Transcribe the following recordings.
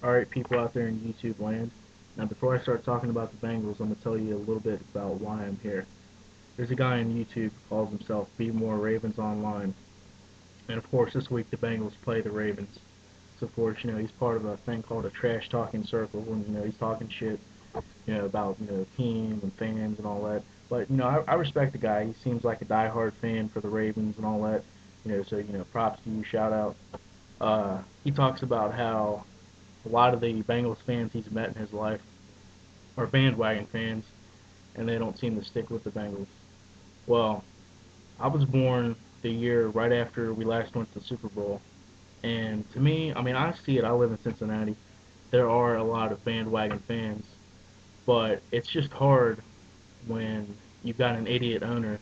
Alright, people out there in YouTube land. Now, before I start talking about the Bengals, I'm going to tell you a little bit about why I'm here. There's a guy on YouTube who calls himself BmoreRavensOnline. And of course, this week the Bengals play the Ravens. So, of course, he's part of a thing called a trash talking circle. And, he's talking shit, about, team and fans and all that. But, I respect the guy. He seems like a diehard fan for the Ravens and all that. So, props to you, shout out. He talks about how a lot of the Bengals fans he's met in his life are bandwagon fans, and they don't seem to stick with the Bengals. Well, I was born the year right after we last went to the Super Bowl, and to me, I mean, I see it. I live in Cincinnati. There are a lot of bandwagon fans, but it's just hard when you've got an idiot owner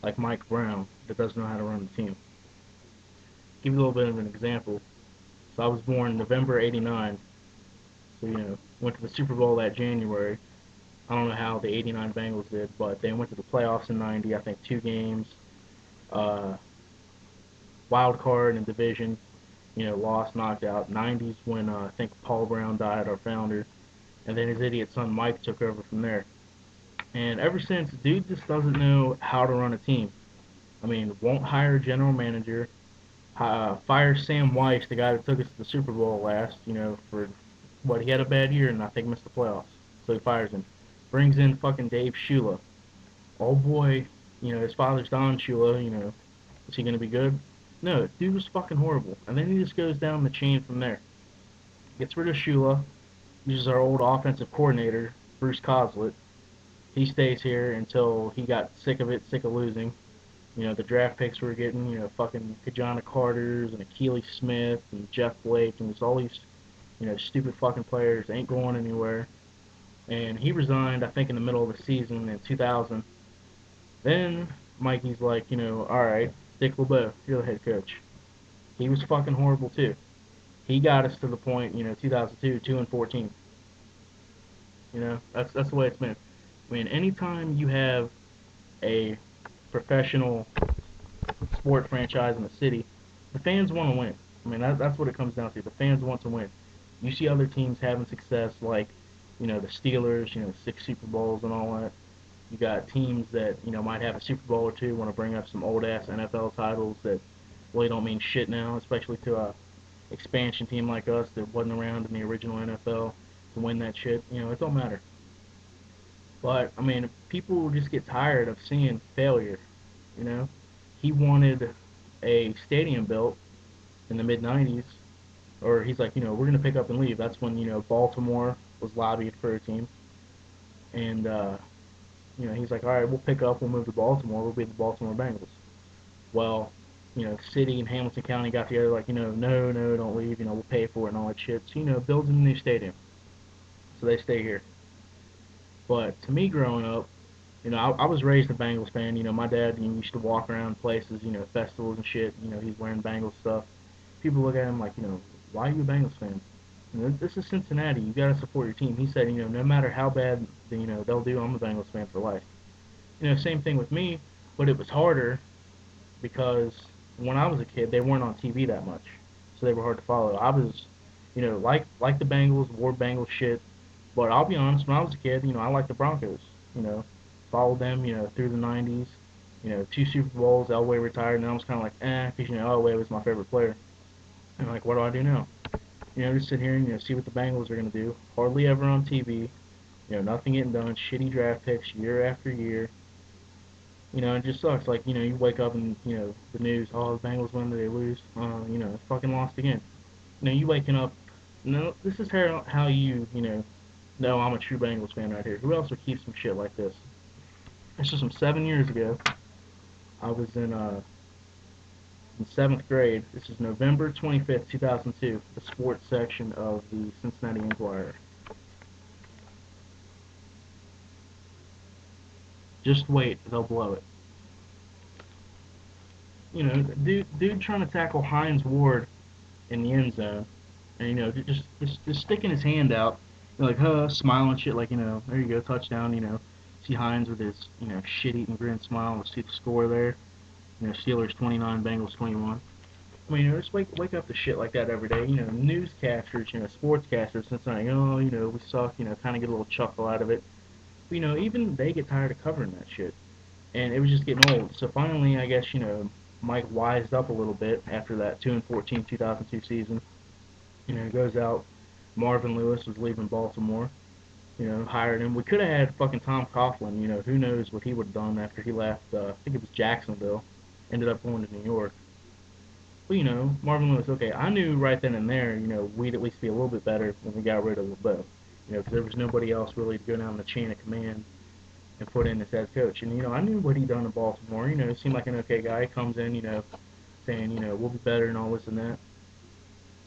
like Mike Brown that doesn't know how to run the team. Give you a little bit of an example. So I was born November '89. So went to the Super Bowl that January. I don't know how the '89 Bengals did, but they went to the playoffs in '90. I think 2 games. Uh, Wild card and division. Lost, knocked out. '90s when I think Paul Brown died, our founder, and then his idiot son Mike took over from there. And ever since, dude just doesn't know how to run a team. I mean, won't hire a general manager. Fires Sam Weiss, the guy that took us to the Super Bowl last. For what, he had a bad year and I think missed the playoffs. So he fires him. Brings in fucking Dave Shula. Oh boy, his father's Don Shula. Is he gonna be good? No, dude was fucking horrible. And then he just goes down the chain from there. Gets rid of Shula. Uses our old offensive coordinator, Bruce Coslett. He stays here until he got sick of it, sick of losing. The draft picks we were getting, fucking Kajana Carters and Akili Smith and Jeff Blake and just all these, stupid fucking players ain't going anywhere. And he resigned, I think, in the middle of the season in 2000. Then Mikey's like, alright, Dick LeBeau, you're the head coach. He was fucking horrible too. He got us to the point, 2002, 2-14. That's the way it's been. I mean, anytime you have a professional sport franchise in the city, the fans want to win. I mean, that's what it comes down to. The fans want to win. You see other teams having success, like, the Steelers, 6 Super Bowls and all that. You got teams that, might have a Super Bowl or two, want to bring up some old-ass NFL titles that really don't mean shit now, especially to a expansion team like us that wasn't around in the original NFL to win that shit. It don't matter. But, I mean, people just get tired of seeing failure, you know? He wanted a stadium built in the mid 90s, or he's like, we're going to pick up and leave. That's when, Baltimore was lobbied for a team. And, he's like, all right, we'll pick up, we'll move to Baltimore, we'll be the Baltimore Bengals. Well, city and Hamilton County got together like, no, no, don't leave, we'll pay for it and all that shit. So, builds a new stadium. So they stay here. But to me growing up, I was raised a Bengals fan. My dad used to walk around places, festivals and shit. He's wearing Bengals stuff. People look at him like, why are you a Bengals fan? This is Cincinnati. You got to support your team. He said, no matter how bad, they'll do, I'm a Bengals fan for life. Same thing with me, but it was harder because when I was a kid, they weren't on TV that much, so they were hard to follow. I was, like the Bengals, wore Bengals shit, but I'll be honest, when I was a kid, I liked the Broncos. You know, followed them, through the '90s. 2 Super Bowls. Elway retired, and I was kind of like, because Elway was my favorite player. And like, what do I do now? Just sit here and see what the Bengals are gonna do. Hardly ever on TV. Nothing getting done. Shitty draft picks year after year. It just sucks. Like, you wake up and the news. Oh, the Bengals win, they lose. Fucking lost again. You waking up. No, this is how know I'm a true Bengals fan right here. Who else would keep some shit like this? This was from 7 years ago. I was in 7th grade. This is November 25th, 2002. The sports section of the Cincinnati Enquirer. Just wait, they'll blow it. Dude trying to tackle Hines Ward in the end zone, and just sticking his hand out, like smiling shit, like there you go, touchdown. See Hines with his shit-eating grin smile. Let's see the score there. Steelers 29, Bengals 21. I mean, just wake up to shit like that every day. Newscasters, sportscasters, Cincinnati, we suck, kind of get a little chuckle out of it. But, even they get tired of covering that shit. And it was just getting old. So finally, I guess, Mike wised up a little bit after that 2-14 2002 season. Goes out. Marvin Lewis was leaving Baltimore. Hired him. We could have had fucking Tom Coughlin. Who knows what he would have done after he left. I think it was Jacksonville. Ended up going to New York. But, Marvin Lewis, okay, I knew right then and there, we'd at least be a little bit better when we got rid of LeBeau. Because there was nobody else really to go down the chain of command and put in as head coach. And, I knew what he'd done in Baltimore. He seemed like an okay guy. He comes in, saying, we'll be better and all this and that.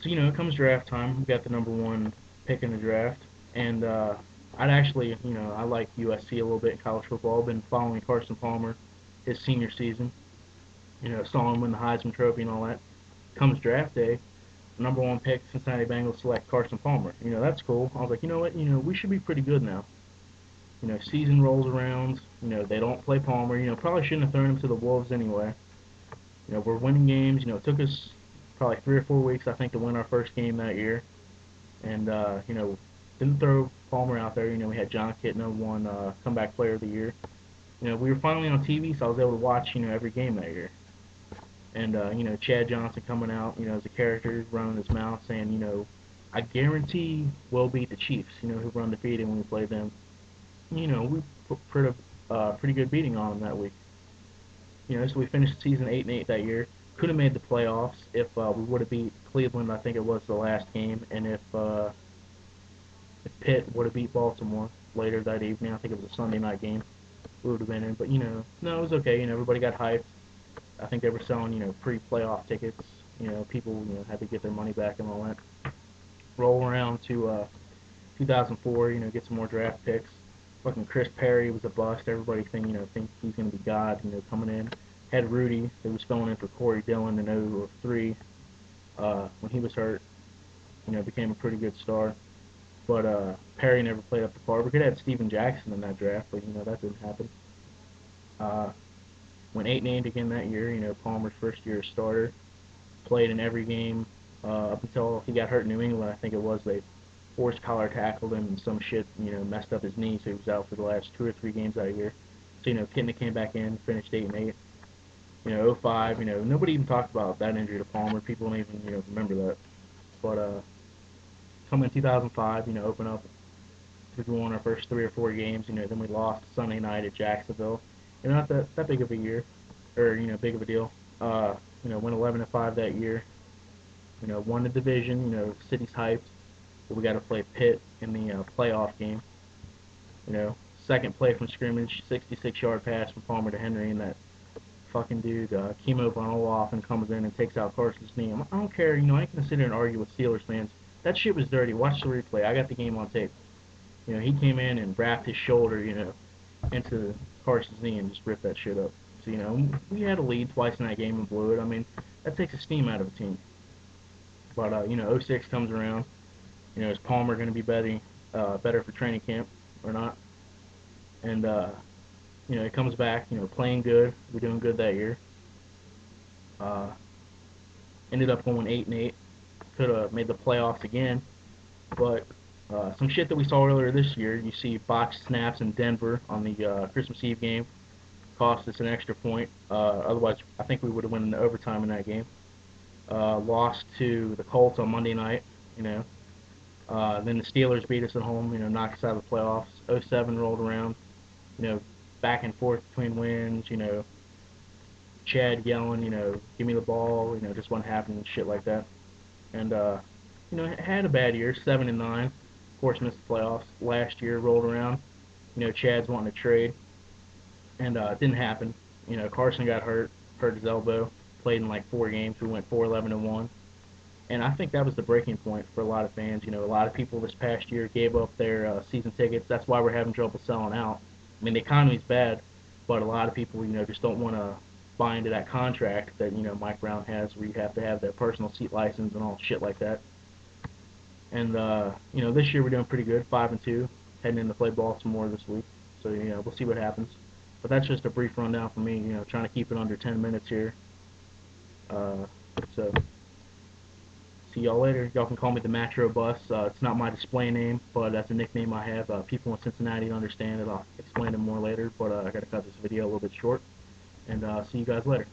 So, it comes draft time. We got the number one pick in the draft. And I'd actually, I like USC a little bit in college football. I've been following Carson Palmer his senior season. Saw him win the Heisman Trophy and all that. Comes draft day, number one pick, Cincinnati Bengals select Carson Palmer. That's cool. I was like, you know what? We should be pretty good now. Season rolls around. They don't play Palmer. Probably shouldn't have thrown him to the Wolves anyway. We're winning games. It took us probably 3 or 4 weeks, I think, to win our first game that year. And, didn't throw Palmer out there. We had John Kitna won comeback player of the year. We were finally on TV, so I was able to watch, every game that year. And, Chad Johnson coming out, as a character, running his mouth, saying, I guarantee we'll beat the Chiefs, who were undefeated when we played them. We put pretty good beating on them that week. So we finished the season 8-8 that year. Could have made the playoffs if we would have beat Cleveland, I think it was the last game, and if Pitt would have beat Baltimore later that evening. I think it was a Sunday night game. We would have been in, but no, it was okay. Everybody got hyped. I think they were selling, pre-playoff tickets. People, had to get their money back and all that. Roll around to 2004, get some more draft picks. Fucking Chris Perry was a bust. Everybody think he's gonna be God, coming in. Had Rudy, who was filling in for Corey Dillon in 2003. When he was hurt, became a pretty good star. But Perry never played up to par. We could have had Steven Jackson in that draft, but that didn't happen. Went 8-8 again that year. Palmer's first year as starter. Played in every game up until he got hurt in New England. I think it was they forced collar tackled him and some shit. Messed up his knee, so he was out for the last 2 or 3 games that year. So Kitna came back in, finished 8-8. 05. Nobody even talked about that injury to Palmer. People don't even remember that. But coming in 2005, open up. We won our first 3 or 4 games. Then we lost Sunday night at Jacksonville. Not that big of a year, or big of a deal. Went 11-5 that year. Won the division. City's hyped, but we got to play Pitt in the playoff game. Second play from scrimmage, 66-yard pass from Palmer to Henry, and that fucking dude, Kimo von Olaf, comes in and takes out Carson's knee. I don't care. I ain't gonna sit here and argue with Steelers fans. That shit was dirty. Watch the replay. I got the game on tape. He came in and wrapped his shoulder, into Carson's knee and just ripped that shit up. So, we had a lead twice in that game and blew it. I mean, that takes the steam out of a team. But, 06 comes around. Is Palmer going to be better for training camp or not? And, it comes back, playing good. We're doing good that year. Ended up going 8-8. Could have made the playoffs again. But some shit that we saw earlier this year, you see botched snaps in Denver on the Christmas Eve game, cost us an extra point. Otherwise, I think we would have won in overtime in that game. Lost to the Colts on Monday night, Then the Steelers beat us at home, knocked us out of the playoffs. 07 rolled around, back and forth between wins, Chad yelling, give me the ball, just wasn't happening, shit like that. And, had a bad year, 7-9. Of course, missed the playoffs. Last year rolled around. Chad's wanting to trade, and it didn't happen. Carson got hurt his elbow. Played in like 4 games. We went 4-11-1, and I think that was the breaking point for a lot of fans. A lot of people this past year gave up their season tickets. That's why we're having trouble selling out. I mean, the economy's bad, but a lot of people, just don't want to buy into that contract that Mike Brown has, where you have to have that personal seat license and all shit like that. And, this year we're doing pretty good, 5-2, heading in to play Baltimore this week. So, we'll see what happens. But that's just a brief rundown for me, trying to keep it under 10 minutes here. So see y'all later. Y'all can call me the Macro Bus. It's not my display name, but that's a nickname I have. People in Cincinnati don't understand it. I'll explain it more later, but I got to cut this video a little bit short, and see you guys later.